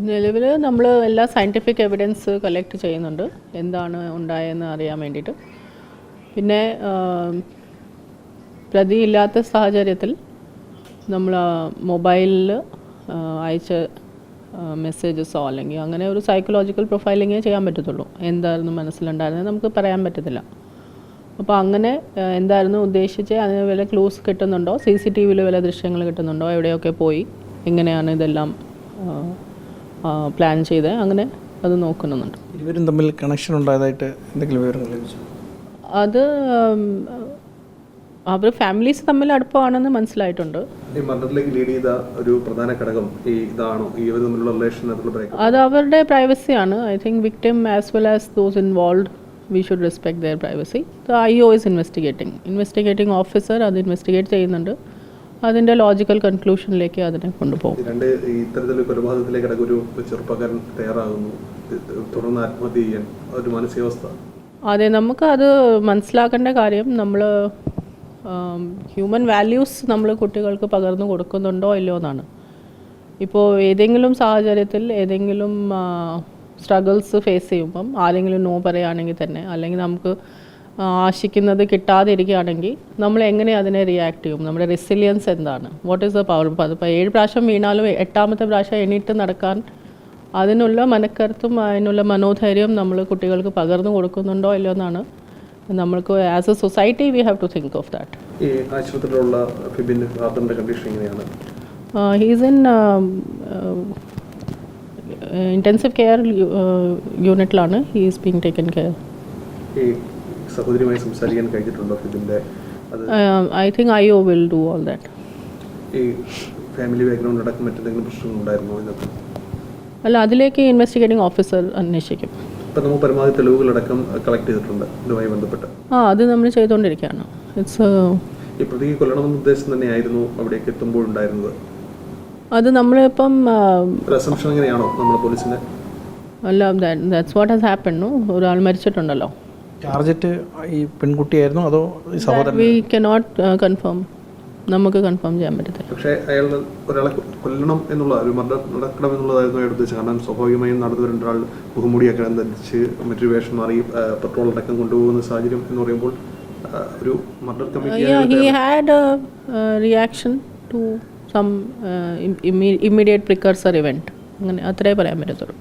നിലവിൽ നമ്മൾ എല്ലാ സയൻറ്റിഫിക് എവിഡൻസ് കളക്ട് ചെയ്യുന്നുണ്ട് എന്താണ് ഉണ്ടായതെന്ന് അറിയാൻ വേണ്ടിയിട്ട്. പിന്നെ പ്രതിയില്ലാത്ത സാഹചര്യത്തിൽ നമ്മൾ മൊബൈലിൽ അയച്ച മെസ്സേജസോ അല്ലെങ്കിൽ അങ്ങനെ ഒരു സൈക്കോളജിക്കൽ പ്രൊഫൈലിങ്ങേ ചെയ്യാൻ പറ്റത്തുള്ളൂ. എന്തായിരുന്നു മനസ്സിലുണ്ടായിരുന്നത് നമുക്ക് പറയാൻ പറ്റത്തില്ല. അപ്പോൾ അങ്ങനെ എന്തായിരുന്നു ഉദ്ദേശിച്ച് അതിന് വല്ല ക്ലൂസ് കിട്ടുന്നുണ്ടോ, CCTVയിൽ വല്ല ദൃശ്യങ്ങൾ കിട്ടുന്നുണ്ടോ, എവിടെയൊക്കെ പോയി, എങ്ങനെയാണ് ഇതെല്ലാം പ്ലാൻ ചെയ്ത് അങ്ങനെ അത് നോക്കുന്നുണ്ട്. ഇരുവരും തമ്മിൽ കണക്ഷൻ ഉണ്ടായതായിട്ട് എന്തെങ്കിലും വിവരങ്ങൾ ലഭിച്ചു? അത് അവർ ഫാമിലീസ് തമ്മിൽ അടുപ്പമാണെന്ന് മനസ്സിലായിട്ടുണ്ട്. ഈ മർഡറിലേക്ക് ലീഡ് ചെയ്ത ഒരു പ്രധാന ഘടകം ഇതാണോ, ഈ ഇവർ തമ്മിലുള്ള റിലേഷൻ? അത് അവരുടെ പ്രൈവസിയാണ്. I think victim as well as those involved we should respect their privacy. The IO is investigating officer അത് ഇൻവെസ്റ്റിഗേറ്റ് ചെയ്യുന്നുണ്ട്. അതിൻ്റെ ലോജിക്കൽ കൺക്ലൂഷനിലേക്ക് അതിനെ കൊണ്ടുപോകും. ഇത്തരത്തിലൊരു കൊലപാതകത്തിലേക്ക് ഒരു ചെറുപ്പക്കാരൻ തയ്യാറാകുന്നു, തുടർന്ന് ആത്മഹത്യ ചെയ്യാൻ ഒരു മാനസികാവസ്ഥ. അതെ, നമുക്ക് അത് മനസ്സിലാക്കേണ്ട കാര്യം നമ്മൾ ഹ്യൂമൻ വാല്യൂസ് നമ്മൾ കുട്ടികൾക്ക് പകർന്നു കൊടുക്കുന്നുണ്ടോ ഇല്ലയോ എന്നാണ്. ഇപ്പോൾ ഏതെങ്കിലും സാഹചര്യത്തിൽ ഏതെങ്കിലും സ്ട്രഗിൾസ് ഫേസ് ചെയ്യുമ്പം ആരെങ്കിലും നോ പറയുകയാണെങ്കിൽ തന്നെ, അല്ലെങ്കിൽ നമുക്ക് ആശിക്കുന്നത് കിട്ടാതെ ഇരിക്കുകയാണെങ്കിൽ നമ്മൾ എങ്ങനെ അതിനെ റിയാക്ട് ചെയ്യും, നമ്മുടെ റെസിലിയൻസ് എന്താണ്, വാട്ട് ഈസ് ദ പവർ. അതിപ്പോൾ 7 പ്രാവശ്യം വീണാലും 8ാമത്തെ പ്രാവശ്യം എണീറ്റ് നടക്കാൻ അതിനുള്ള മനക്കരുത്തും അതിനുള്ള മനോധൈര്യം നമ്മൾ കുട്ടികൾക്ക് പകർന്നു കൊടുക്കുന്നുണ്ടോ ഇല്ലയോ എന്നാണ് നമ്മൾക്ക് as a society we have to think of that. ഈ ആശുപത്രിയിലുള്ള ഫിബിൻ്റെ ഫാദറിൻ്റെ കണ്ടീഷൻ എങ്ങനെയാണ്? ഹീസ് ഇൻ intensive care യൂണിറ്റിലാണ്. He is being taken care. ഈ സഹോദരിയുമായി സംസാരിക്കാൻ കഴിഞ്ഞിട്ടുണ്ടോ ഫിബിൻ്റെ? I think IO will do all that. ഈ ഫാമിലി ബാക്ക്ഗ്രൗണ്ട് അടക്കം മറ്റെന്തെങ്കിലും പ്രശ്നങ്ങൾ ഉണ്ടായിരുന്നോ ഇതിനകത്ത്? അല്ല, അതിലേക്ക് ഇൻവെസ്റ്റിഗേറ്റിംഗ് ഓഫീസർ അന്വേഷിക്കും. ഇപ്പം നമ്മൾ പരമാവധി തെളിവുകളടക്കം കളക്ട് ചെയ്തിട്ടുണ്ട് ഇതുമായി ബന്ധപ്പെട്ട്. അത് നമ്മൾ ചെയ്തുകൊണ്ടിരിക്കുകയാണ്. ഈ പ്രതിയെ കൊല്ലണമെന്ന ഉദ്ദേശം തന്നെയായിരുന്നു അവിടേക്ക് എത്തുമ്പോഴുണ്ടായിരുന്നത്? അത് നമ്മളിപ്പം അസംപ്ഷൻ എങ്ങനെയാണോ നമ്മൾ പോലീസിൻ്റെ? അല്ല, ദാറ്റ്സ് വാട്ട് ഹാസ് ഹാപ്പൻഡ്. ഒരാൾ മരിച്ചിട്ടുണ്ടല്ലോ. ടാർഗറ്റ് ഈ പെൺകുട്ടിയായിരുന്നു അതോ സഹോദരൻ? We cannot confirm. നമുക്ക് കൺഫേം ചെയ്യാൻ പറ്റത്തില്ല. പക്ഷേ അയാൾ ഒരാളെ കൊല്ലണം എന്നുള്ള ഒരു മർഡർ നടക്കണം എന്നുള്ളതായിരുന്നു അയാൾ ഉദ്ദേശിച്ചത്. കാരണം സ്വാഭാവികമായും നടന്നു വരുന്ന ഒരാൾ മുഖംമൂടിയൊക്കെ ധരിച്ച് മറ്റൊരു വേഷം മാറി പെട്രോൾ അടക്കം കൊണ്ടുപോകുന്ന സാഹചര്യം എന്ന് പറയുമ്പോൾ ഒരു murder committee he had a reaction to some immediate precursor event. അങ്ങനെ അത്രേ പറയാൻ പറ്റത്തുള്ളൂ.